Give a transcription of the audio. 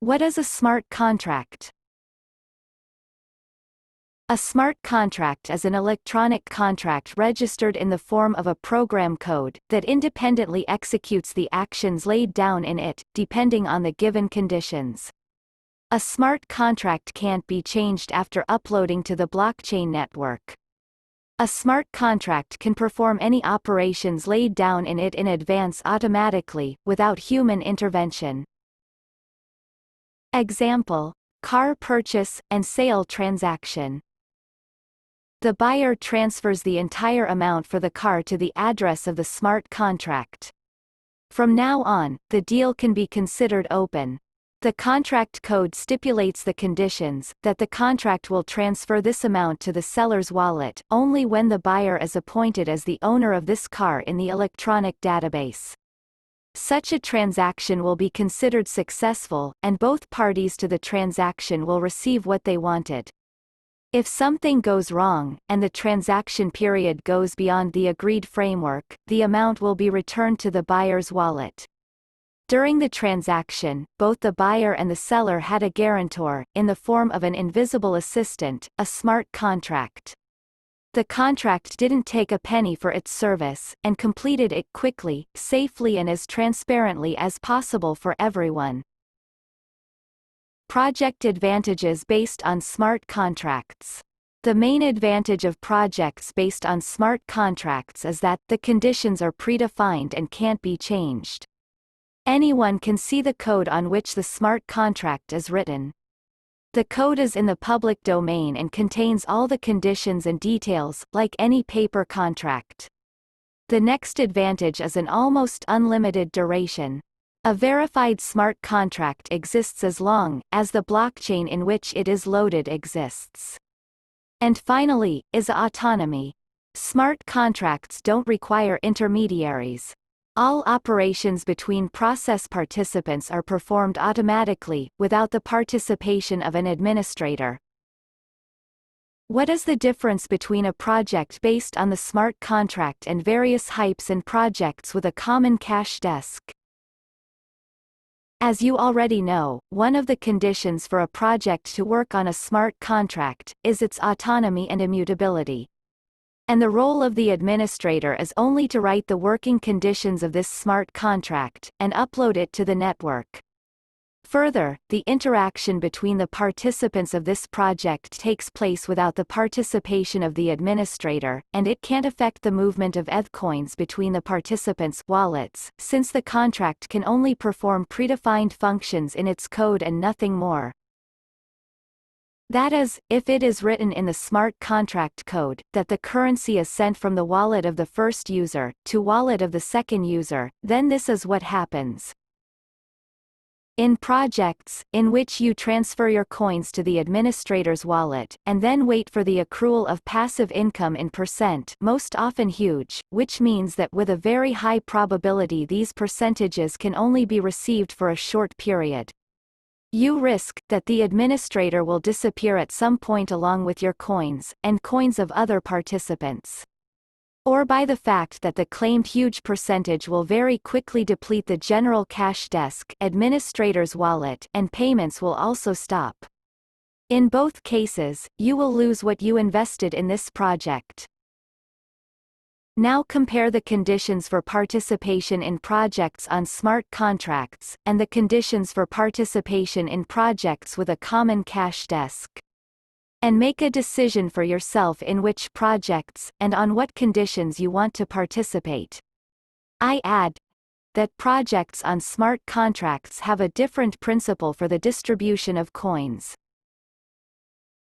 What is a smart contract? A smart contract is an electronic contract registered in the form of a program code that independently executes the actions laid down in it, depending on the given conditions. A smart contract can't be changed after uploading to the blockchain network. A smart contract can perform any operations laid down in it in advance automatically, without human intervention. Example: car purchase and sale transaction. The buyer transfers the entire amount for the car to the address of the smart contract. From now on, the deal can be considered open. The contract code stipulates the conditions, that the contract will transfer this amount to the seller's wallet, only when the buyer is appointed as the owner of this car in the electronic database. Such a transaction will be considered successful, and both parties to the transaction will receive what they wanted. If something goes wrong, and the transaction period goes beyond the agreed framework, the amount will be returned to the buyer's wallet. During the transaction, both the buyer and the seller had a guarantor, in the form of an invisible assistant, a smart contract. The contract didn't take a penny for its service, and completed it quickly, safely and as transparently as possible for everyone. Project advantages based on smart contracts. The main advantage of projects based on smart contracts is that the conditions are predefined and can't be changed. Anyone can see the code on which the smart contract is written. The code is in the public domain and contains all the conditions and details, like any paper contract. The next advantage is an almost unlimited duration. A verified smart contract exists as long as the blockchain in which it is loaded exists. And finally, is autonomy. Smart contracts don't require intermediaries. All operations between process participants are performed automatically, without the participation of an administrator. What is the difference between a project based on the smart contract and various hypes and projects with a common cash desk? As you already know, one of the conditions for a project to work on a smart contract is its autonomy and immutability. And the role of the administrator is only to write the working conditions of this smart contract, and upload it to the network. Further, the interaction between the participants of this project takes place without the participation of the administrator, and it can't affect the movement of ETH coins between the participants' wallets, since the contract can only perform predefined functions in its code and nothing more. That is, if it is written in the smart contract code, that the currency is sent from the wallet of the first user, to wallet of the second user, then this is what happens. In projects, in which you transfer your coins to the administrator's wallet, and then wait for the accrual of passive income in percent, most often huge, which means that with a very high probability these percentages can only be received for a short period. You risk that the administrator will disappear at some point along with your coins, and coins of other participants. Or by the fact that the claimed huge percentage will very quickly deplete the general cash desk, administrator's wallet, and payments will also stop. In both cases, you will lose what you invested in this project. Now compare the conditions for participation in projects on smart contracts, and the conditions for participation in projects with a common cash desk. And make a decision for yourself in which projects, and on what conditions you want to participate. I add that projects on smart contracts have a different principle for the distribution of coins.